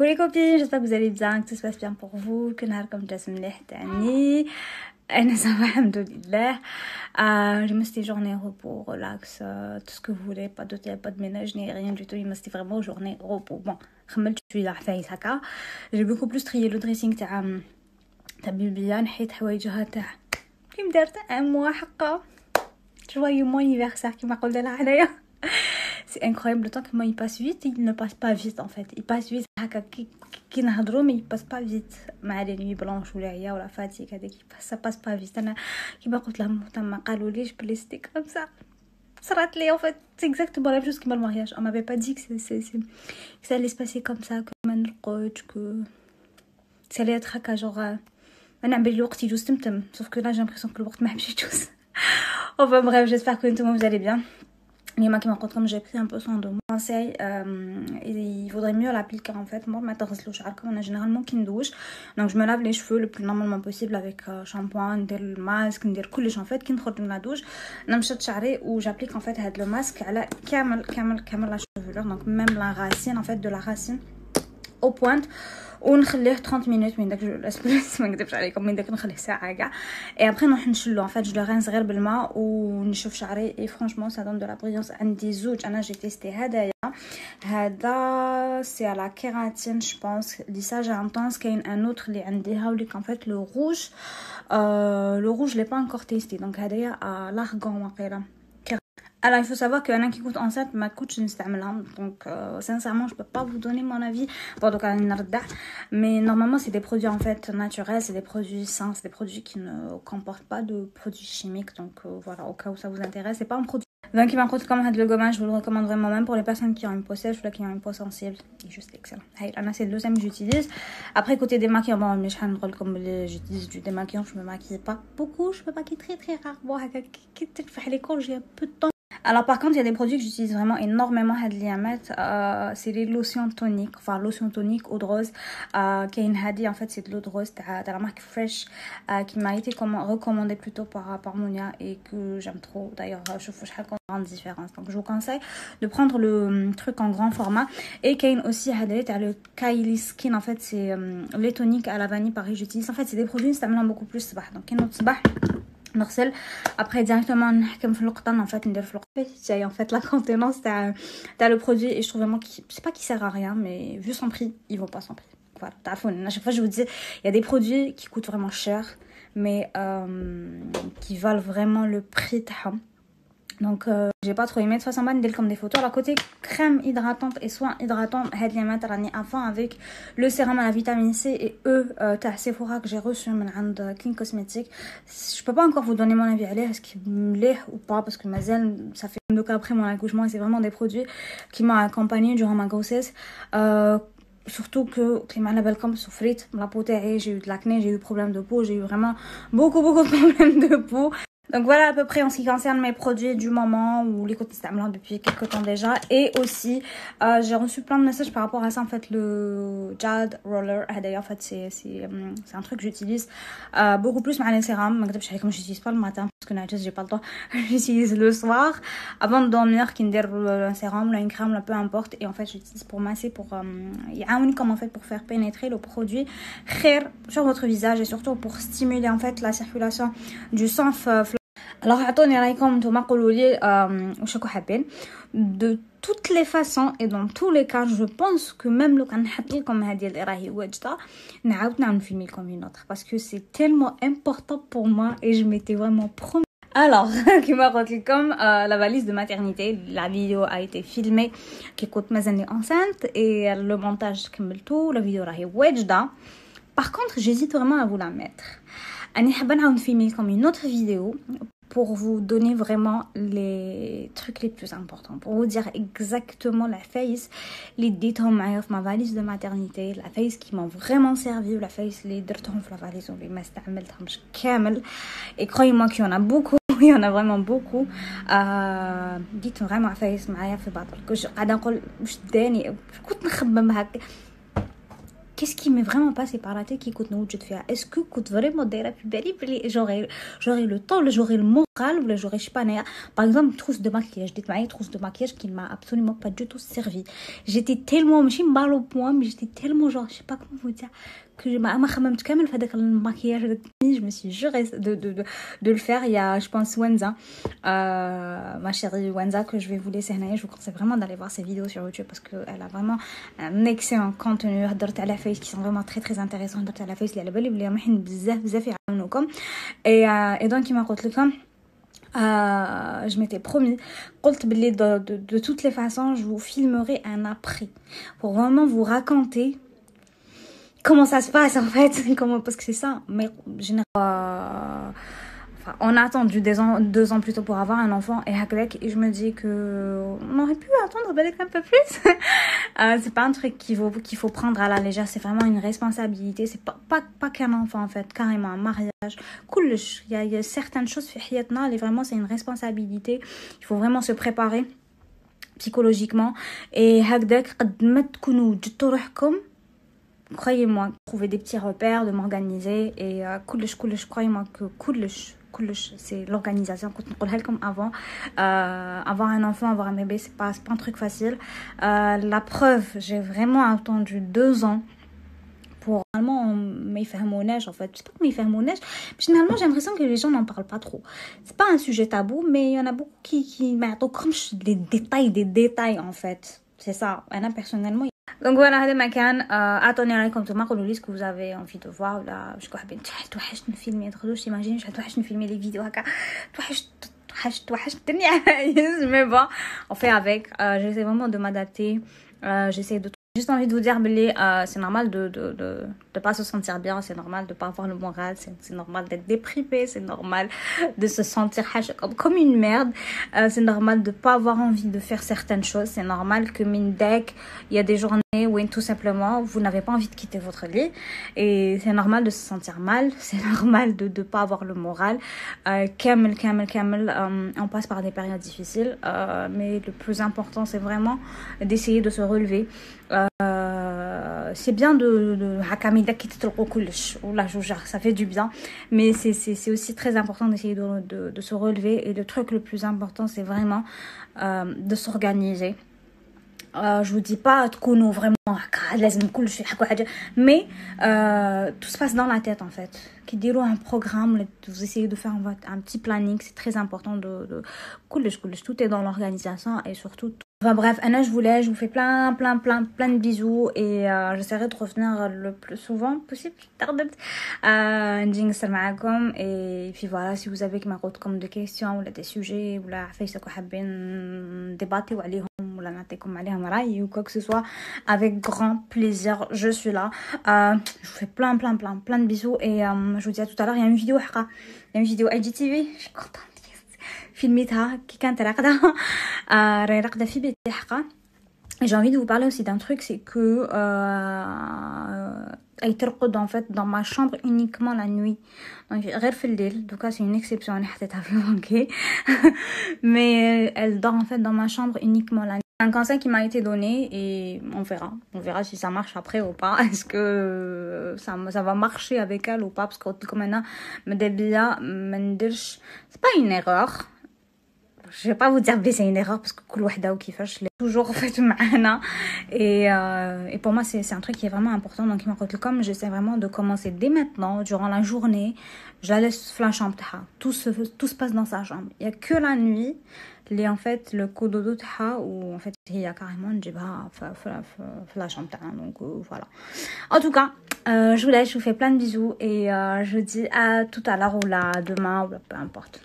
Coucou les copines, j'espère que vous allez bien, que tout se passe bien pour vous, que نهاركم جات مليح تاني. أنا ça va, alhamdoulilah. Je me suis journée repos, relax, tout ce que vous voulez, pas d'hôtel, pas de ménage, ni rien du tout. Il me suis vraiment journée repos. Bon, خملت شوية عفايس هكا. J'ai beaucoup plus trié le dressing تاع بيبيا، نحيت حوايجها تاع كيما دارت موا حقا. Joyeux mon anniversaire qui m'a قلت لها حنايا. C'est incroyable le temps que moi il passe vite, il ne passe pas vite en fait. Il passe vite هكا كي نهضروا mais il passe pas vite. مع les nuits blanches ولا عيا ولا فاتيك هذاك ça passe pas vite. انا كيما قلت لهم ما قالوليش بلي ستي comme ça. صرات لي en fait c'est exactement la même chose que le mariage. On m'avait pas dit que ça allait se passer comme ça, que ما نرقدش que ça allait être هكا genre انا عم بالي الوقت يجوز تمتم. Sauf que là j'ai l'impression que le وقت ما حبش يجوز. Enfin bref, j'espère que tout le monde vous allez bien. Nima qui m'a raconté comme j'ai pris un peu soin de moi. Conseil, il vaudrait mieux l'appliquer en fait. Moi, ma tasse l'ouchar comme on a généralement qui me douche. Donc je me lave les cheveux le plus normalement possible avec shampoing, le masque, ندير كلش en fait. Qui نخرج من la douche, نمشط شعري ou j'applique en fait هاد le masque على كامل la chevelure. Donc même la racine en fait de la racine au pointe. ونخليه 30 minutes من داك الاسبريس ما نكذبش عليكم من داك نخليه ساعه كاع اي ابري نروح نشلو en fait je le rince غير بالماء ونشوف شعري اي فرانشمون ça donne de la brillance. عندي زوج انا جي تيستي هذا سي على كيراتين je pense lissage intense. كاين ان اوتر اللي عندي هاوليك en fait le rouge je l'ai pas encore testé donc هذايا l'argan واقيلا. Alors il faut savoir que un qui coûte enceinte ma coûte نستعملها donc sincèrement je peux pas vous donner mon avis bon donc mais normalement c'est des produits en fait naturels, c'est des produits sains, c'est des produits qui ne comportent pas de produits chimiques donc voilà au cas où ça vous intéresse c'est pas un produit. Donc il m'a coûté comme le gommage, je vous le recommande vraiment même pour les personnes qui ont une peau sèche ou qui ont une peau sensible, il est juste excellent. C'est le deuxième que j'utilise. Après côté démaquillant bon mais comme j'utilise du démaquillant, je me maquille pas beaucoup, je me maquille très rare bon quand j'ai un peu de temps. Alors par contre il y a des produits que j'utilise vraiment énormément c'est les lotions toniques, enfin lotion tonique eau de rose. Kain Hadi en fait c'est de l'eau de rose de la marque Fresh qui m'a été recommandée plutôt par Monia et que j'aime trop d'ailleurs. Je fais chaque grande différence donc je vous conseille de prendre le truc en grand format. Et Kain aussi le Kylie Skin en fait c'est les toniques à la vanille pareil j'utilise en fait c'est des produits ça me beaucoup plus donc Kain صباح نغسل après directement نحكم في القطن en fait ندير في القطن en fait la contenance t'as le produit et je trouve vraiment que c'est pas qu'il sert à rien mais vu son prix il vaut pas son prix. Voilà à chaque fois je vous dis il y a des produits qui coûtent vraiment cher mais qui valent vraiment le prix تاعهم. Donc j'ai pas trop aimé de toute façon ما ندير لكم des photos. Alors côté crème hydratante et soin hydratant هاد لي مات راني avant avec le sérum à la vitamine C et E تاع Sephora que j'ai reçu من عند Clean Cosmetics. Je peux pas encore vous donner mon avis عليه est-ce qu'il مليح ou pas parce que مازال ça fait donc après mon accouchement et c'est vraiment des produits qui m'ont accompagnée durant ma grossesse. Surtout que كيما على بالكم سفريت la peau تاعي j'ai eu de l'acné, j'ai eu des problèmes de peau, j'ai eu vraiment beaucoup de problèmes de peau. Donc voilà à peu près en ce qui concerne mes produits du moment ou les côtés stables depuis quelques temps déjà. Et aussi j'ai reçu plein de messages par rapport à ça en fait le Jade Roller. D'ailleurs en fait c'est un truc que j'utilise beaucoup plus مع les sérums. ما نكذبش عليكم j'utilise pas le matin parce que j'ai pas le temps. J'utilise le soir avant de dormir qui ندير un sérum ou une crème peu importe et en fait j'utilise pour masser pour يعاونكم en fait pour faire pénétrer le produit خير sur votre visage et surtout pour stimuler en fait la circulation du sang. Alors عطوني رايكم نتوما قولوا لي واش راكم حابين. De toutes les façons et dans tous les cas je pense que même لو كان نحط لكم هذه اللي راهي واجده نعاود نفيلمي لكم une autre parce que c'est tellement important pour moi et je m'étais vraiment promis. Alors, qui m'a raconté comme la valise de maternité, la vidéo a été filmée qui coûte mes années enceinte et le montage كملتو la vidéo راهي واجده. Par contre, j'hésite vraiment à vous la mettre. أنا حابة نعاود نفيلمي لكم une autre vidéo pour vous donner vraiment les trucs les plus importants, pour vous dire exactement la face les ديتهم معايا في ma valise de maternité, la face qui m'ont vraiment servi, la face اللي درتهم في la valise واللي ما استعملتهمش كامل. Et croyez-moi qu'il y en a beaucoup, il y en a vraiment beaucoup. ديت vraiment face معايا في باطل كنت قاعده نقول واش داني كنت نخمم هكا qu'est-ce qui m'est vraiment passé par la tête qui coûte nous de faire? Est-ce que coûte vraiment des j'aurais le temps, j'aurais le moral, ou j'aurais je sais pas. Par exemple, trousse de maquillage, dites-moi, trousse de maquillage qui ne m'a absolument pas du tout servi. J'étais tellement, je me balle au point, mais j'étais tellement genre, je sais pas comment vous dire, que je le maquillage, je me suis jurée de le faire. Il y a, je pense, Wenza, ma chérie Wenza, que je vais vous laisser. Je vous conseille vraiment d'aller voir ses vidéos sur YouTube parce qu'elle a vraiment un excellent contenu qui sont vraiment très très intéressants. Et donc il m'a dit je m'étais promis de toutes les façons je vous filmerai un après pour vraiment vous raconter comment ça se passe en fait, parce que c'est ça. Mais on a attendu 2 ans plus tôt pour avoir un enfant et je me dis que on aurait pu attendre un peu plus. C'est pas un truc qu'il faut prendre à la légère, c'est vraiment une responsabilité. C'est pas qu'un enfant en fait, carrément un mariage. Cool, il y a certaines choses vraiment c'est une responsabilité. Il faut vraiment se préparer psychologiquement et croyez-moi, trouver des petits repères, de m'organiser et croyez-moi que c'est l'organisation. Comme avant, avoir un enfant, avoir un bébé, c'est pas un truc facile. La preuve, j'ai vraiment attendu 2 ans pour finalement en fait. Je sais pas comment mais finalement j'ai l'impression que les gens n'en parlent pas trop. C'est pas un sujet tabou, mais il y en a beaucoup qui comme des détails en fait. C'est ça. Personnellement. Donc voilà, هذا مكان اعطوني رايكم نتوما قولوا لي ce que vous avez envie de voir ولا شكون حابين توحشت نفيلمي تخرجوش تيماجيني توحشت نفيلمي لي فيديو هكا توحشت الدنيا mais bon on fait avec. J'essaie vraiment de m'adapter, j'essaie de juste envie de vous dire c'est normal de pas se sentir bien, c'est normal de pas avoir le moral, c'est normal d'être déprimé, c'est normal de se sentir comme une merde, c'est normal de pas avoir envie de faire certaines choses, c'est normal que il y a des journées où tout simplement vous n'avez pas envie de quitter votre lit et c'est normal de se sentir mal, c'est normal de pas avoir le moral. On passe par des périodes difficiles, mais le plus important c'est vraiment d'essayer de se relever. C'est bien ça fait du bien, mais c'est aussi très important d'essayer de se relever, et le truc le plus important c'est vraiment de s'organiser. Je vous dis pas تكونوا vraiment لازم كل شيء حكوا حاجه, mais tout se passe dans la tête en fait. Qui diront un programme, vous essayez de faire un petit planning, c'est très important de tout est dans l'organisation et surtout. Enfin bref, Anna, je vous fais plein de bisous et j'essaierai de revenir le plus souvent possible. Et puis voilà, si vous avez comme des questions ou des sujets ou la Facebook débattre ou aller ou quoi que ce soit, avec grand plaisir, je suis là. Je vous fais plein de bisous et je vous dis à tout à l'heure. Il y a une vidéo IGTV, je suis contente. filmيتها كي كانت راقده راهي راقده في بيتي حقا. J'ai envie de vous parler aussi d'un truc, c'est que elle ترقد en fait dans ma chambre uniquement la nuit, donc غير في الليل. Donc c'est une exception انا حطيتها في banquet mais elle dort en fait dans ma chambre uniquement la nuit. Un conseil qui m'a été donné et on verra si ça marche après ou pas. Est-ce que ça va marcher avec elle ou pas, parce que comme maintenant c'est pas une erreur. Je vais pas vous dire que c'est une erreur parce que كل وحده وكيفاش toujours fait معنا et pour moi c'est un truc qui est vraiment important. Donc comme j'essaie vraiment de commencer dès maintenant durant la journée, je la laisse dans la chambre تاعها, tout se passe dans sa chambre. Il y a que la nuit اللي en fait le cododo تاعها ou en fait هي carrément نجيبها في la chambre تاعنا. Donc voilà. En tout cas, je vous laisse, je vous fais plein de bisous et je vous dis à tout à l'heure ou là demain ou là, peu importe.